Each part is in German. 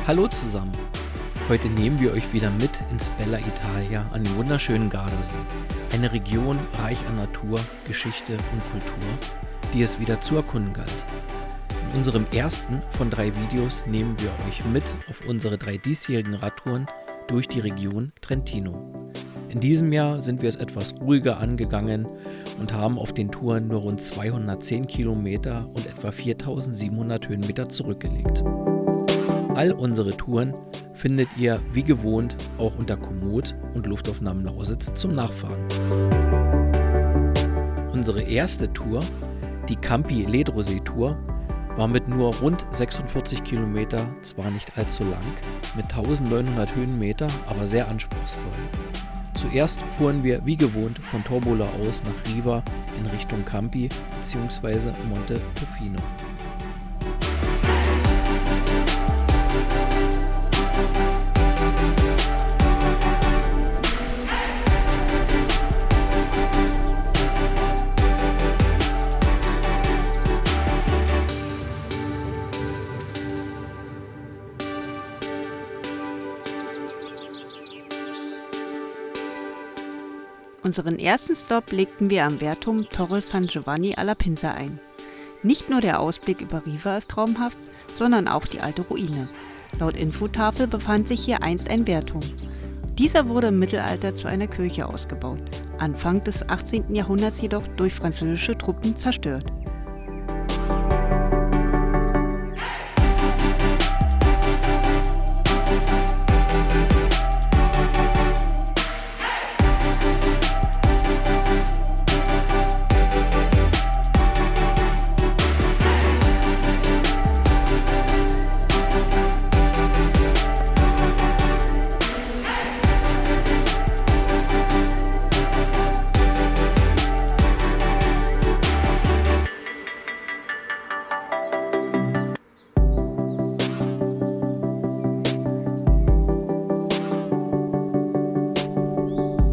Hallo zusammen! Heute nehmen wir euch wieder mit ins Bella Italia an den wunderschönen Gardasee. Eine Region reich an Natur, Geschichte und Kultur, die es wieder zu erkunden galt. In unserem ersten von 3 Videos nehmen wir euch mit auf unsere 3 diesjährigen Radtouren durch die Region Trentino. In diesem Jahr sind wir es etwas ruhiger angegangen und haben auf den Touren nur rund 210 Kilometer und etwa 4700 Höhenmeter zurückgelegt. All unsere Touren findet ihr wie gewohnt auch unter Komoot und Luftaufnahmen Lausitz zum Nachfahren. Unsere erste Tour, die Campi-Ledrosee-Tour, war mit nur rund 46 Kilometer zwar nicht allzu lang, mit 1900 Höhenmeter, aber sehr anspruchsvoll. Zuerst fuhren wir wie gewohnt von Torbola aus nach Riva in Richtung Campi bzw. Monte Tofino. Unseren ersten Stopp legten wir am Wehrturm Torre San Giovanni alla Pinza ein. Nicht nur der Ausblick über Riva ist traumhaft, sondern auch die alte Ruine. Laut Infotafel befand sich hier einst ein Wehrturm. Dieser wurde im Mittelalter zu einer Kirche ausgebaut, Anfang des 18. Jahrhunderts jedoch durch französische Truppen zerstört.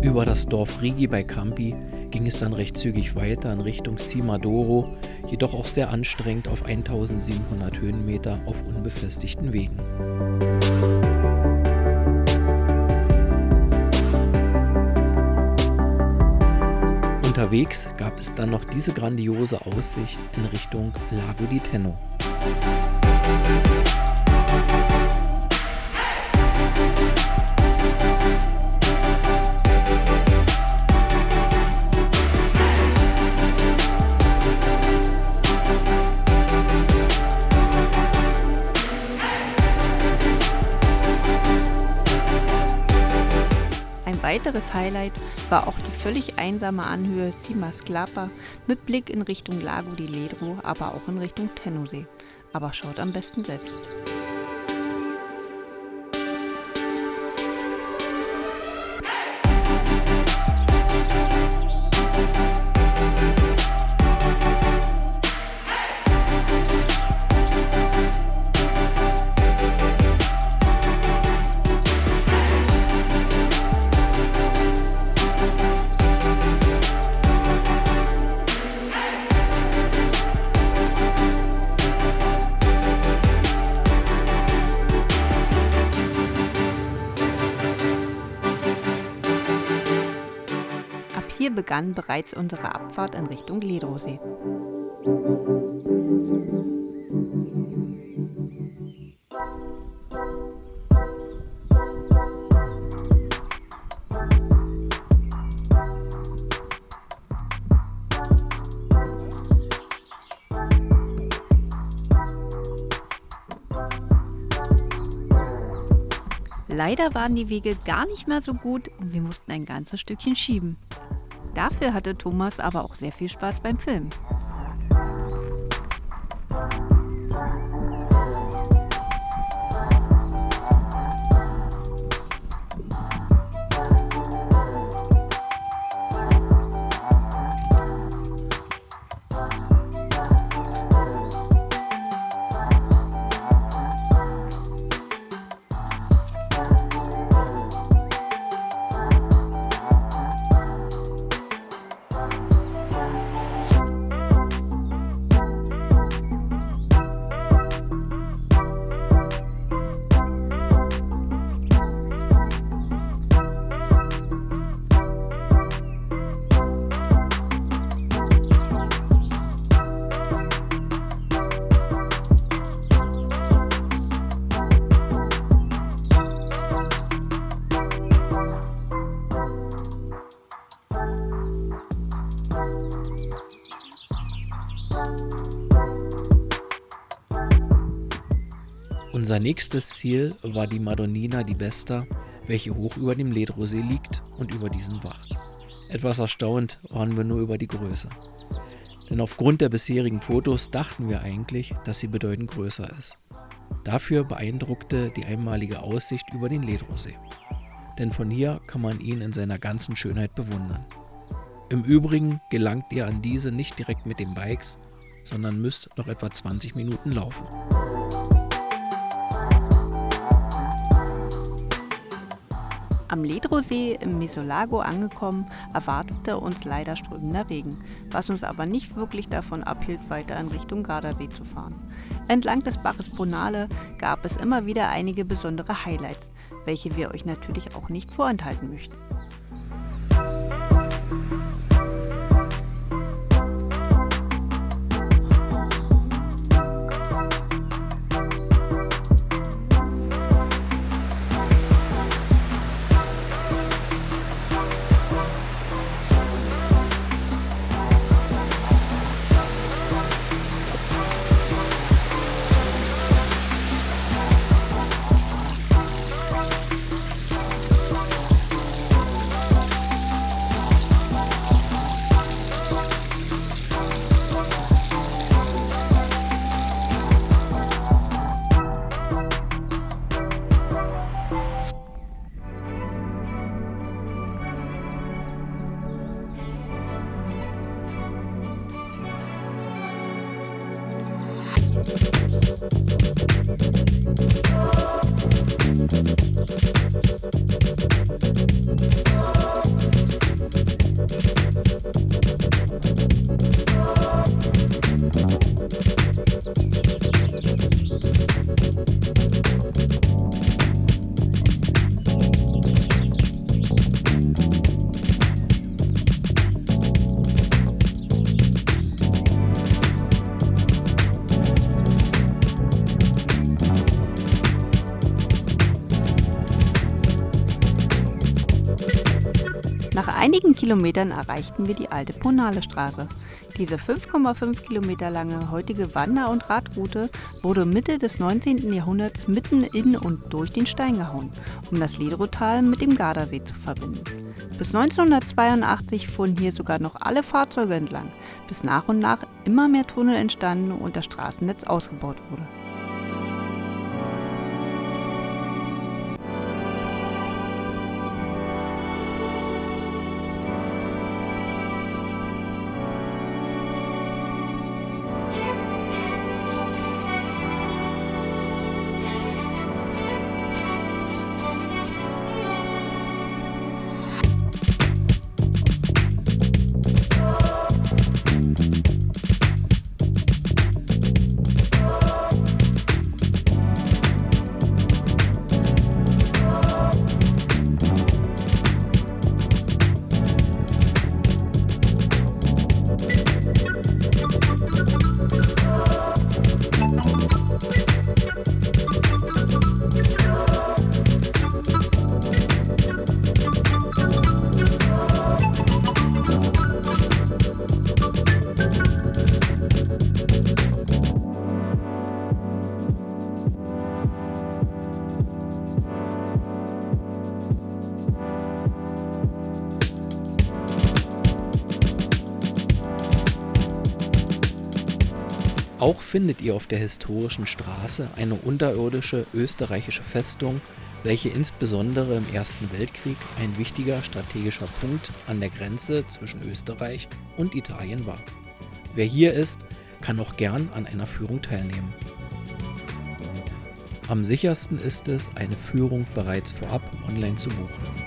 Über das Dorf Righi bei Campi ging es dann recht zügig weiter in Richtung Cimadoro, jedoch auch sehr anstrengend auf 1700 Höhenmeter auf unbefestigten Wegen. Unterwegs gab es dann noch diese grandiose Aussicht in Richtung Lago di Tenno. Ein weiteres Highlight war auch die völlig einsame Anhöhe Cima Sclapa mit Blick in Richtung Lago di Ledro, aber auch in Richtung Tennosee. Aber schaut am besten selbst. Hier begann bereits unsere Abfahrt in Richtung Ledrosee. Leider waren die Wege gar nicht mehr so gut und wir mussten ein ganzes Stückchen schieben. Dafür hatte Thomas aber auch sehr viel Spaß beim Filmen. Unser nächstes Ziel war die Madonnina di Besta, welche hoch über dem Ledrosee liegt und über diesem wacht. Etwas erstaunt waren wir nur über die Größe. Denn aufgrund der bisherigen Fotos dachten wir eigentlich, dass sie bedeutend größer ist. Dafür beeindruckte die einmalige Aussicht über den Ledrosee. Denn von hier kann man ihn in seiner ganzen Schönheit bewundern. Im Übrigen gelangt ihr an diese nicht direkt mit den Bikes, sondern müsst noch etwa 20 Minuten laufen. Am Ledrosee im Mesolago angekommen, erwartete uns leider strömender Regen, was uns aber nicht wirklich davon abhielt, weiter in Richtung Gardasee zu fahren. Entlang des Baches Bonale gab es immer wieder einige besondere Highlights, welche wir euch natürlich auch nicht vorenthalten möchten. Nach einigen Kilometern erreichten wir die alte Bonale-Straße. Diese 5,5 Kilometer lange heutige Wander- und Radroute wurde Mitte des 19. Jahrhunderts mitten in und durch den Stein gehauen, um das Ledrotal mit dem Gardasee zu verbinden. Bis 1982 fuhren hier sogar noch alle Fahrzeuge entlang, bis nach und nach immer mehr Tunnel entstanden und das Straßennetz ausgebaut wurde. Auch findet ihr auf der historischen Straße eine unterirdische österreichische Festung, welche insbesondere im Ersten Weltkrieg ein wichtiger strategischer Punkt an der Grenze zwischen Österreich und Italien war. Wer hier ist, kann auch gern an einer Führung teilnehmen. Am sichersten ist es, eine Führung bereits vorab online zu buchen.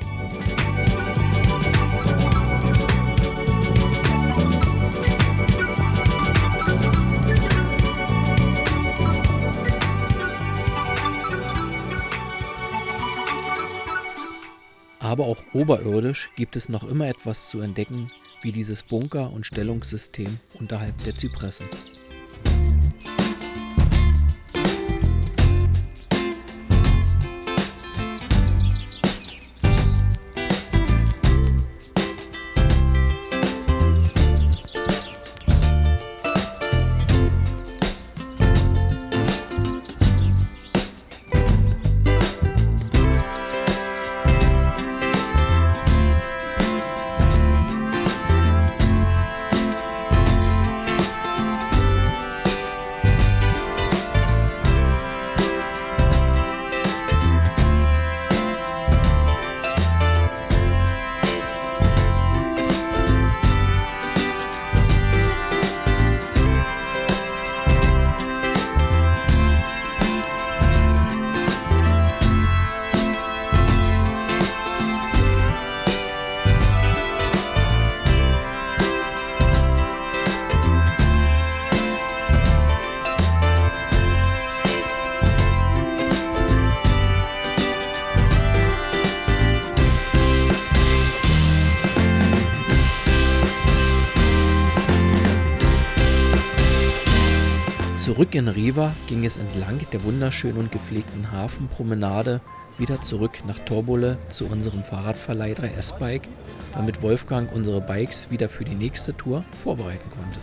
Aber auch oberirdisch gibt es noch immer etwas zu entdecken, wie dieses Bunker- und Stellungssystem unterhalb der Zypressen. Zurück in Riva ging es entlang der wunderschönen und gepflegten Hafenpromenade wieder zurück nach Torbole zu unserem Fahrradverleih 3S-Bike, damit Wolfgang unsere Bikes wieder für die nächste Tour vorbereiten konnte.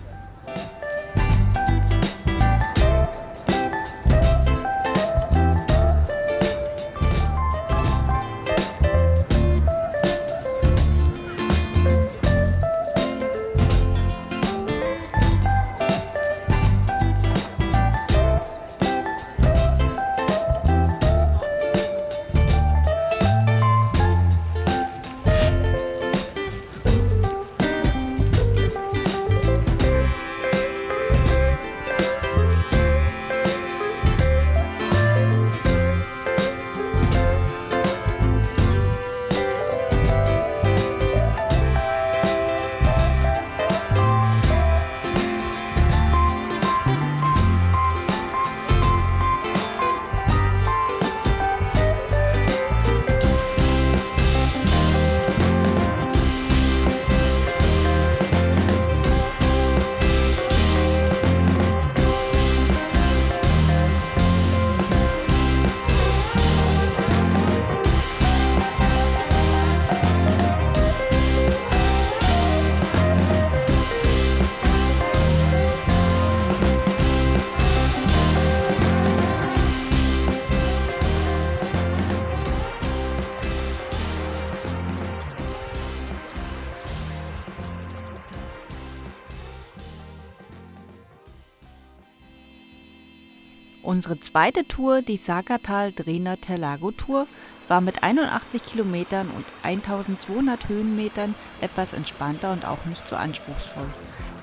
Unsere zweite Tour, die Sakertal-Drehner-Terlago-Tour, war mit 81 Kilometern und 1200 Höhenmetern etwas entspannter und auch nicht so anspruchsvoll.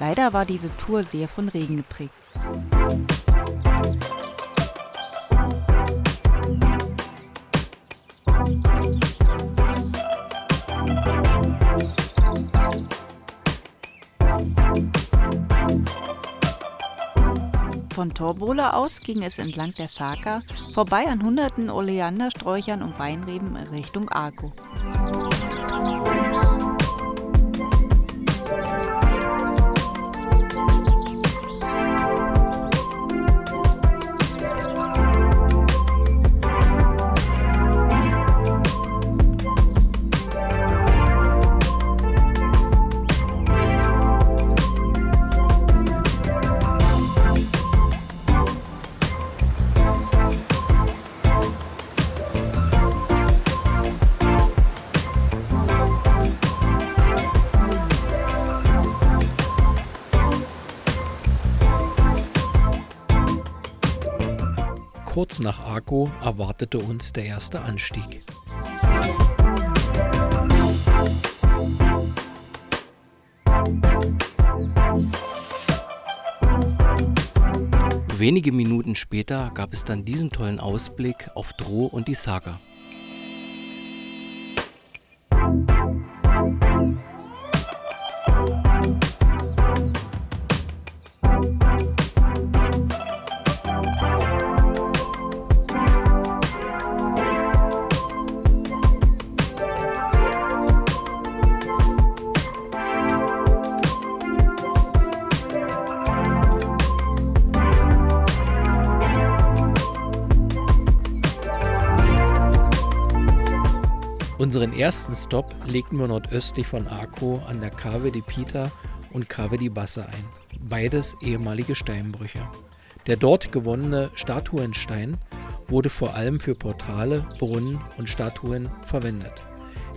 Leider war diese Tour sehr von Regen geprägt. Von Torbole aus ging es entlang der Saka, vorbei an hunderten Oleandersträuchern und Weinreben in Richtung Arco. Kurz nach Arco erwartete uns der erste Anstieg. Wenige Minuten später gab es dann diesen tollen Ausblick auf Dro und die Saga. Unseren ersten Stopp legten wir nordöstlich von Arco an der Cave di Pita und Cave di Bassa ein, beides ehemalige Steinbrüche. Der dort gewonnene Statuenstein wurde vor allem für Portale, Brunnen und Statuen verwendet.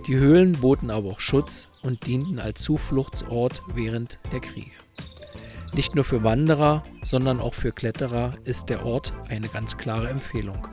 Die Höhlen boten aber auch Schutz und dienten als Zufluchtsort während der Kriege. Nicht nur für Wanderer, sondern auch für Kletterer ist der Ort eine ganz klare Empfehlung.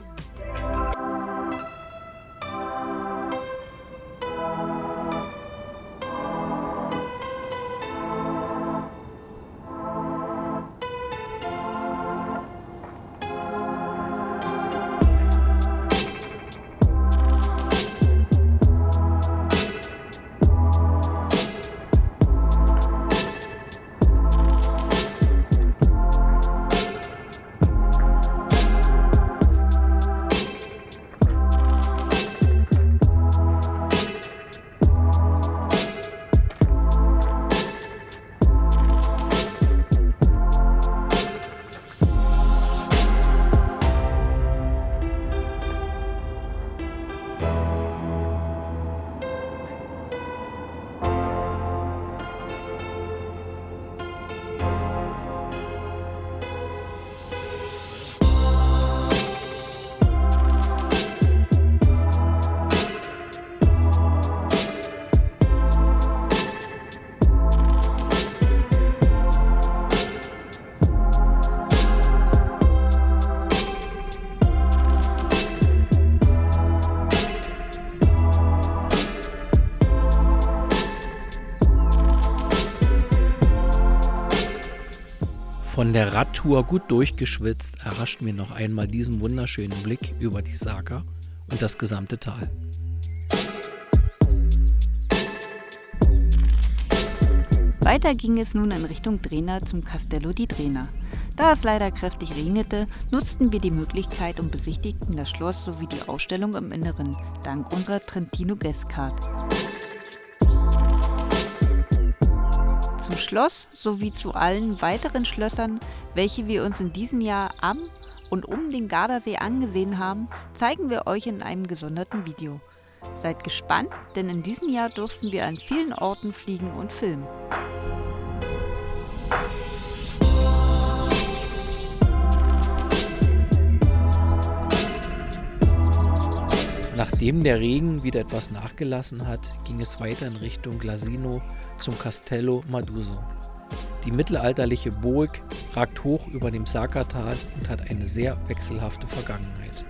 Von der Radtour gut durchgeschwitzt erhaschten wir noch einmal diesen wunderschönen Blick über die Saka und das gesamte Tal. Weiter ging es nun in Richtung Drena zum Castello di Drena. Da es leider kräftig regnete, nutzten wir die Möglichkeit und besichtigten das Schloss sowie die Ausstellung im Inneren, dank unserer Trentino Guestcard. Zum Schloss sowie zu allen weiteren Schlössern, welche wir uns in diesem Jahr am und um den Gardasee angesehen haben, zeigen wir euch in einem gesonderten Video. Seid gespannt, denn in diesem Jahr durften wir an vielen Orten fliegen und filmen. Nachdem der Regen wieder etwas nachgelassen hat, ging es weiter in Richtung Glasino zum Castello Maduso. Die mittelalterliche Burg ragt hoch über dem Saka-Tal und hat eine sehr wechselhafte Vergangenheit.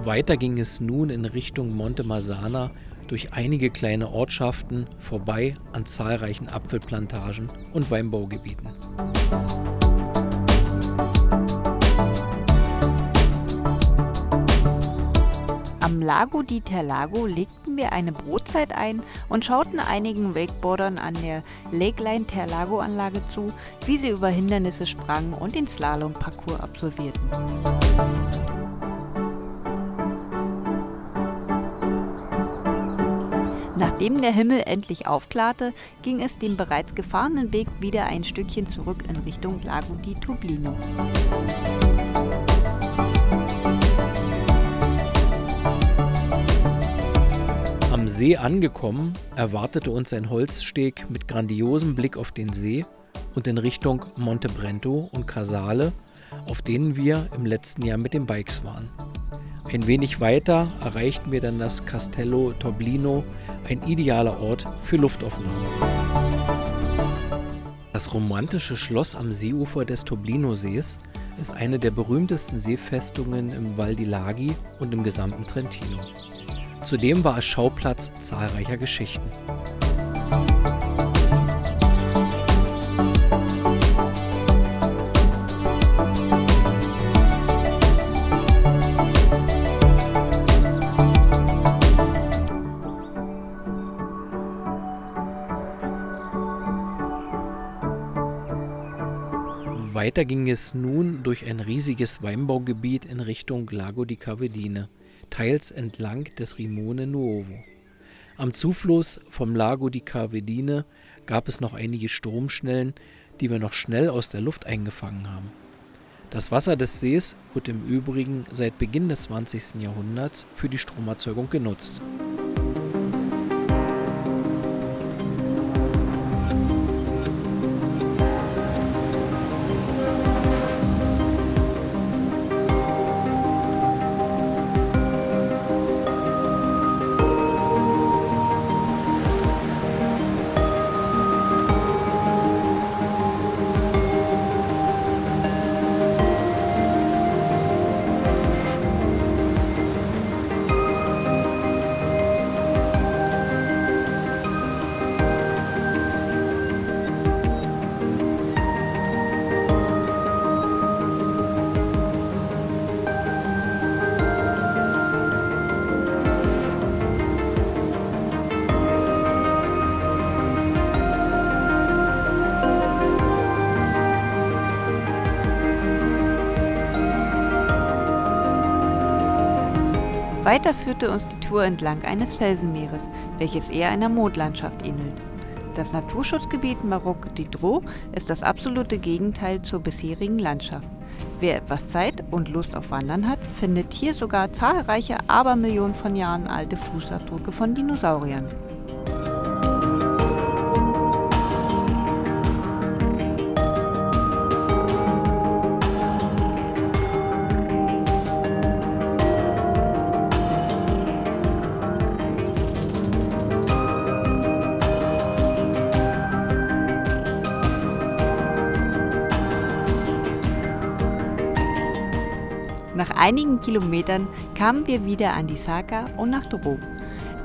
Weiter ging es nun in Richtung Monte Marzana durch einige kleine Ortschaften vorbei an zahlreichen Apfelplantagen und Weinbaugebieten. Am Lago di Terlago legten wir eine Brotzeit ein und schauten einigen Wakeboardern an der Lakeline Terlago Anlage zu, wie sie über Hindernisse sprangen und den Slalom-Parcours absolvierten. Nachdem der Himmel endlich aufklarte, ging es dem bereits gefahrenen Weg wieder ein Stückchen zurück in Richtung Lago di Toblino. Am See angekommen, erwartete uns ein Holzsteg mit grandiosem Blick auf den See und in Richtung Monte Brento und Casale, auf denen wir im letzten Jahr mit den Bikes waren. Ein wenig weiter erreichten wir dann das Castello Toblino, ein idealer Ort für Luftaufnahmen. Das romantische Schloss am Seeufer des Toblino-Sees ist eine der berühmtesten Seefestungen im Val di Laghi und im gesamten Trentino. Zudem war es Schauplatz zahlreicher Geschichten. Weiter ging es nun durch ein riesiges Weinbaugebiet in Richtung Lago di Cavedine, teils entlang des Rimone Nuovo. Am Zufluss vom Lago di Cavedine gab es noch einige Stromschnellen, die wir noch schnell aus der Luft eingefangen haben. Das Wasser des Sees wird im Übrigen seit Beginn des 20. Jahrhunderts für die Stromerzeugung genutzt. Weiter führte uns die Tour entlang eines Felsenmeeres, welches eher einer Mondlandschaft ähnelt. Das Naturschutzgebiet Maroc di Dro ist das absolute Gegenteil zur bisherigen Landschaft. Wer etwas Zeit und Lust auf Wandern hat, findet hier sogar zahlreiche Abermillionen von Jahren alte Fußabdrücke von Dinosauriern. Nach einigen Kilometern kamen wir wieder an die Saka und nach Dorob.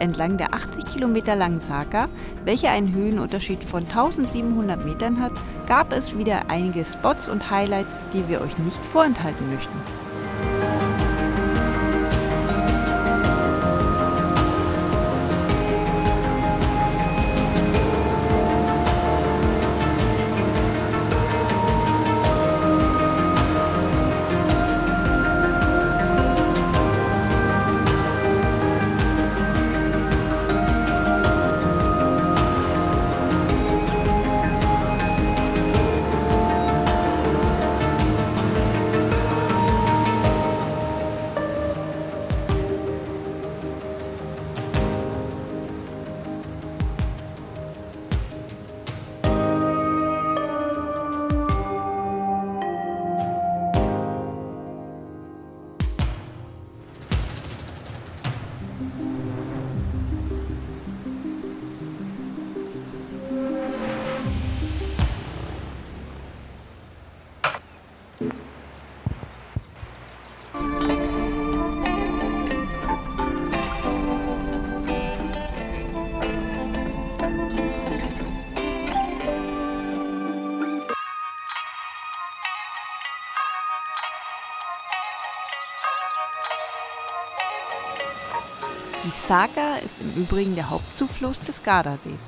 Entlang der 80 Kilometer langen Saka, welche einen Höhenunterschied von 1700 Metern hat, gab es wieder einige Spots und Highlights, die wir euch nicht vorenthalten möchten. Die Saka ist im Übrigen der Hauptzufluss des Gardasees.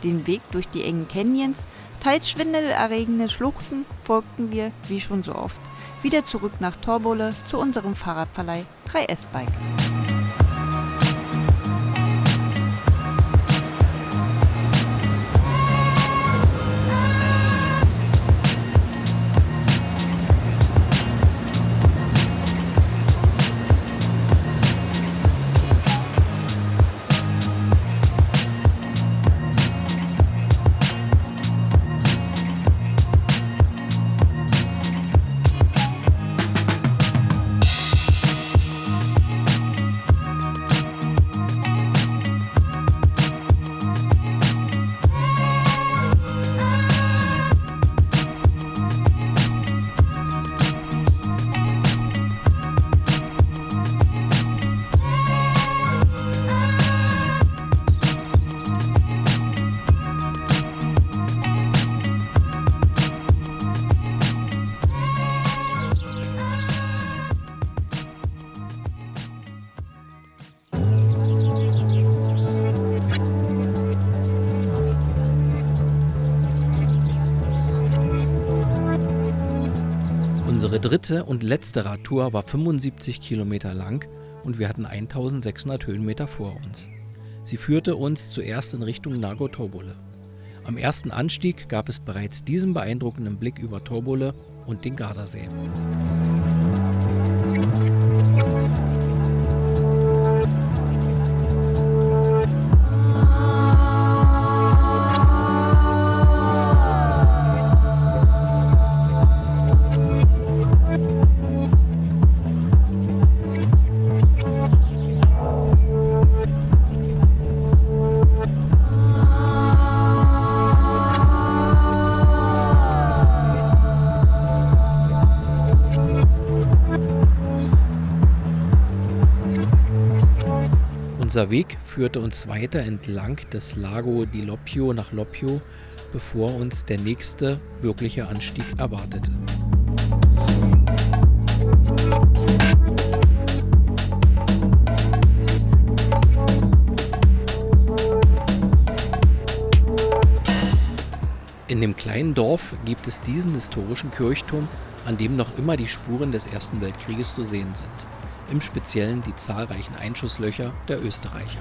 Den Weg durch die engen Canyons, teils schwindelerregende Schluchten folgten wir, wie schon so oft, wieder zurück nach Torbole zu unserem Fahrradverleih 3S-Bike. Unsere dritte und letzte Radtour war 75 Kilometer lang und wir hatten 1600 Höhenmeter vor uns. Sie führte uns zuerst in Richtung Nagor Torbole. Am ersten Anstieg gab es bereits diesen beeindruckenden Blick über Torbole und den Gardasee. Unser Weg führte uns weiter entlang des Lago di Loppio nach Loppio, bevor uns der nächste wirkliche Anstieg erwartete. In dem kleinen Dorf gibt es diesen historischen Kirchturm, an dem noch immer die Spuren des Ersten Weltkrieges zu sehen sind. Im Speziellen die zahlreichen Einschusslöcher der Österreicher.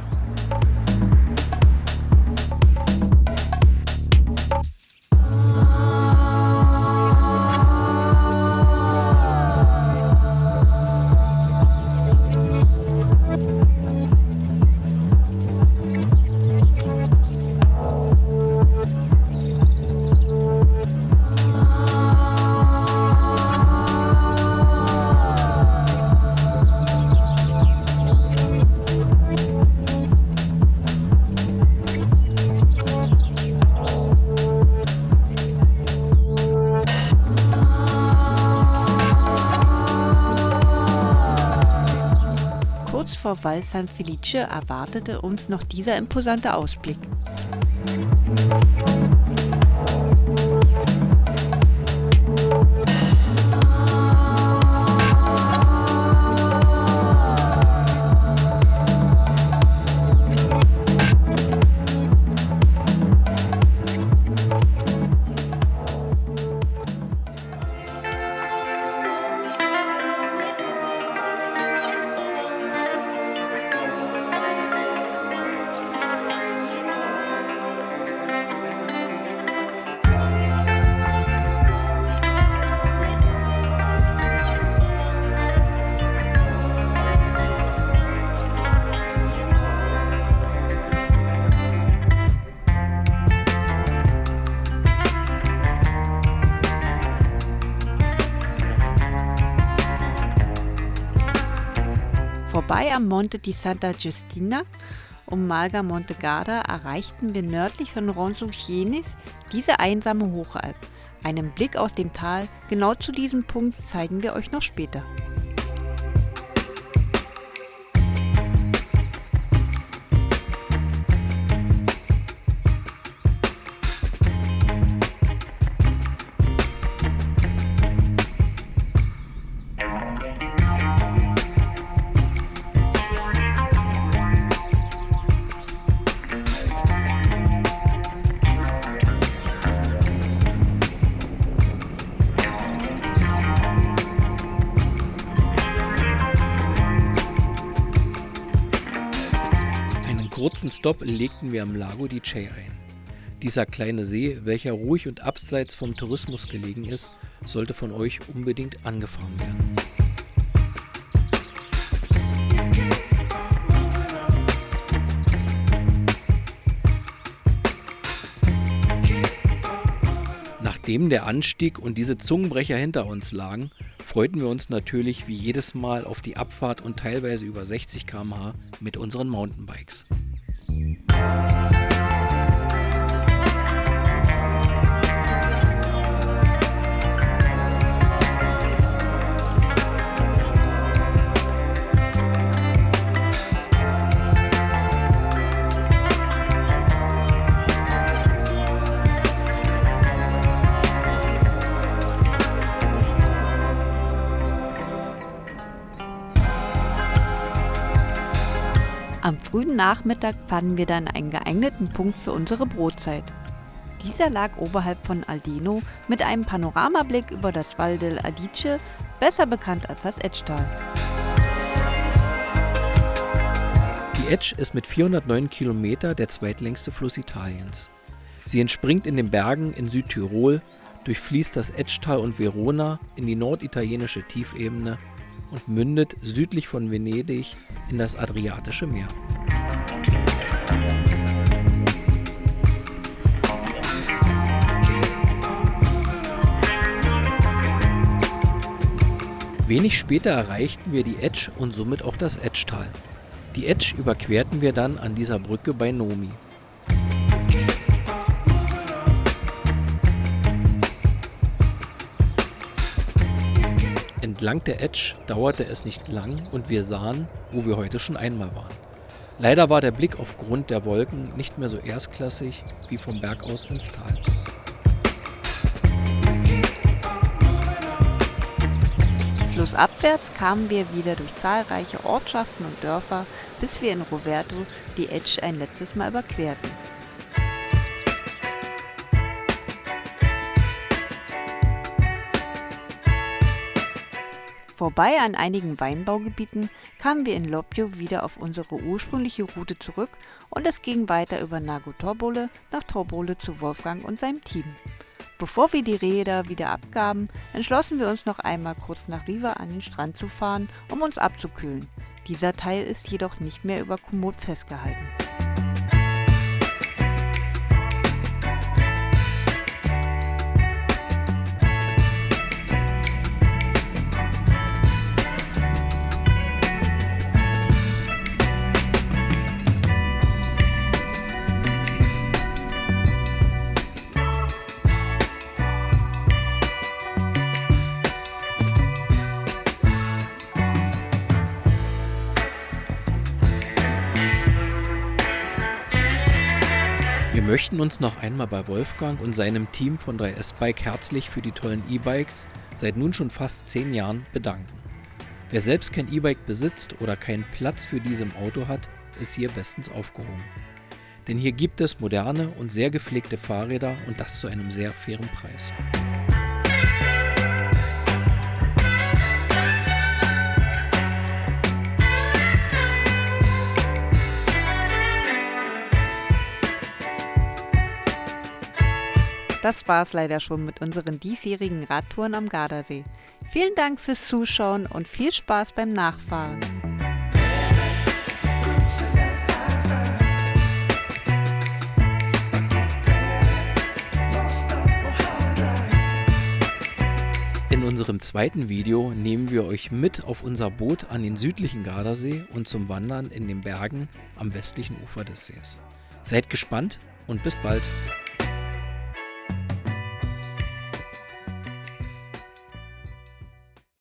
vor Val San Felice erwartete uns noch dieser imposante Ausblick. Vorbei am Monte di Santa Giustina um Malga Monte Garda erreichten wir nördlich von Ronsochenes diese einsame Hochalp. Einen Blick aus dem Tal genau zu diesem Punkt zeigen wir euch noch später. Kurzen Stopp legten wir am Lago di Che ein. Dieser kleine See, welcher ruhig und abseits vom Tourismus gelegen ist, sollte von euch unbedingt angefahren werden. Nachdem der Anstieg und diese Zungenbrecher hinter uns lagen, freuten wir uns natürlich wie jedes Mal auf die Abfahrt und teilweise über 60 km/h mit unseren Mountainbikes. Am frühen Nachmittag fanden wir dann einen geeigneten Punkt für unsere Brotzeit. Dieser lag oberhalb von Aldeno mit einem Panoramablick über das Val del Adige, besser bekannt als das Etschtal. Die Etsch ist mit 409 Kilometer der zweitlängste Fluss Italiens. Sie entspringt in den Bergen in Südtirol, durchfließt das Etschtal und Verona in die norditalienische Tiefebene und mündet südlich von Venedig in das Adriatische Meer. Wenig später erreichten wir die Etsch und somit auch das Etschtal. Die Etsch überquerten wir dann an dieser Brücke bei Nomi. Entlang der Etsch dauerte es nicht lang und wir sahen, wo wir heute schon einmal waren. Leider war der Blick aufgrund der Wolken nicht mehr so erstklassig wie vom Berg aus ins Tal. Flussabwärts kamen wir wieder durch zahlreiche Ortschaften und Dörfer, bis wir in Rovereto die Etsch ein letztes Mal überquerten. Vorbei an einigen Weinbaugebieten kamen wir in Lobbio wieder auf unsere ursprüngliche Route zurück und es ging weiter über Lago Torbole nach Torbole zu Wolfgang und seinem Team. Bevor wir die Räder wieder abgaben, entschlossen wir uns noch einmal kurz nach Riva an den Strand zu fahren, um uns abzukühlen. Dieser Teil ist jedoch nicht mehr über Komoot festgehalten. möchten uns noch einmal bei Wolfgang und seinem Team von 3S Bike herzlich für die tollen E-Bikes seit nun schon fast 10 Jahren bedanken. Wer selbst kein E-Bike besitzt oder keinen Platz für diese im Auto hat, ist hier bestens aufgehoben. Denn hier gibt es moderne und sehr gepflegte Fahrräder und das zu einem sehr fairen Preis. Das war's leider schon mit unseren diesjährigen Radtouren am Gardasee. Vielen Dank fürs Zuschauen und viel Spaß beim Nachfahren. In unserem zweiten Video nehmen wir euch mit auf unser Boot an den südlichen Gardasee und zum Wandern in den Bergen am westlichen Ufer des Sees. Seid gespannt und bis bald!